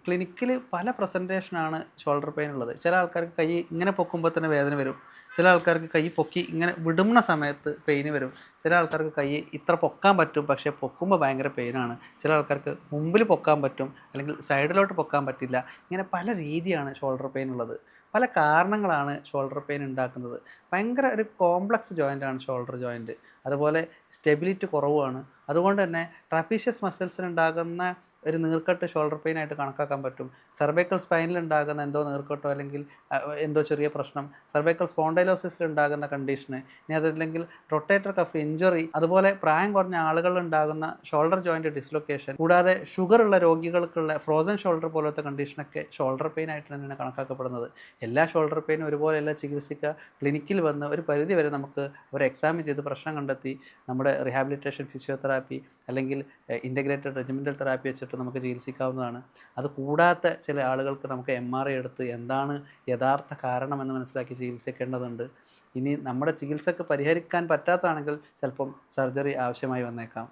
ക്ലിനിക്കിൽ പല പ്രസൻറ്റേഷനാണ് shoulder pain ഉള്ളത്. ചില ആൾക്കാർക്ക് കൈ ഇങ്ങനെ പൊക്കുമ്പോൾ തന്നെ വേദന വരും. ചില ആൾക്കാർക്ക് കൈ പൊക്കി ഇങ്ങനെ വിടുന്ന സമയത്ത് പെയിന് വരും. ചില ആൾക്കാർക്ക് കൈ ഇത്ര പൊക്കാൻ പറ്റും, പക്ഷേ പൊക്കുമ്പോൾ ഭയങ്കര പെയിനാണ്. ചില ആൾക്കാർക്ക് മുമ്പിൽ പൊക്കാൻ പറ്റും, അല്ലെങ്കിൽ സൈഡിലോട്ട് പൊക്കാൻ പറ്റില്ല. ഇങ്ങനെ പല രീതിയാണ് ഷോൾഡർ പെയിൻ ഉള്ളത്. പല കാരണങ്ങളാണ് ഷോൾഡർ പെയിൻ ഉണ്ടാക്കുന്നത്. ഭയങ്കര ഒരു കോംപ്ലക്സ് ജോയിൻ്റാണ് ഷോൾഡർ ജോയിൻറ്റ്. അതുപോലെ സ്റ്റെബിലിറ്റി കുറവുമാണ്. അതുകൊണ്ട് തന്നെ ട്രപ്പീഷ്യസ് മസിൽസിനുണ്ടാകുന്ന ഒരു നീർക്കെട്ട് ഷോൾഡർ പെയിൻ ആയിട്ട് കണക്കാക്കാൻ പറ്റും. സെർവൈക്കൽ സ്പൈനിൽ ഉണ്ടാകുന്ന എന്തോ നീർക്കെട്ടോ അല്ലെങ്കിൽ എന്തോ ചെറിയ പ്രശ്നം, സെർവൈക്കൽ സ്പോണ്ടൈലോസിസിൽ ഉണ്ടാകുന്ന കണ്ടീഷന്, ഇനി അതല്ലെങ്കിൽ റൊട്ടേറ്റർ കഫ് ഇഞ്ചുറി, അതുപോലെ പ്രായം കുറഞ്ഞ ആളുകളിൽ ഉണ്ടാകുന്ന ഷോൾഡർ ജോയിൻറ്റ് ഡിസ്ലൊക്കേഷൻ, കൂടാതെ ഷുഗർ ഉള്ള രോഗികൾക്കുള്ള ഫ്രോസൺ ഷോൾഡർ പോലത്തെ കണ്ടീഷനൊക്കെ ഷോൾഡർ പെയിൻ ആയിട്ട് തന്നെയാണ് കണക്കാക്കപ്പെടുന്നത്. എല്ലാ ഷോൾഡർ പെയിനും ഒരുപോലെയല്ല ചികിത്സിക്കുക. ക്ലിനിക്കിൽ വന്ന് ഒരു പരിധി വരെ നമുക്ക് ഒരു എക്സാമിൻ ചെയ്ത് പ്രശ്നം കണ്ടെത്തി നമ്മുടെ റിഹാബിലിറ്റേഷൻ ഫിസിയോതെറാപ്പി അല്ലെങ്കിൽ ഇൻ്റഗ്രേറ്റഡ് റെജിമെൻ്റൽ തെറാപ്പി വെച്ചിട്ട് നമുക്ക് ചികിത്സിക്കാവുന്നതാണ്. അത് കൂടാത്ത ചില ആളുകൾക്ക് നമുക്ക് MRI എടുത്ത് എന്താണ് യഥാർത്ഥ കാരണമെന്ന് മനസ്സിലാക്കി ചികിത്സിക്കേണ്ടതുണ്ട്. ഇനി നമ്മുടെ ചികിത്സക്ക് പരിഹരിക്കാൻ പറ്റാത്തതാണെങ്കിൽ ചിലപ്പം സർജറി ആവശ്യമായി വന്നേക്കാം.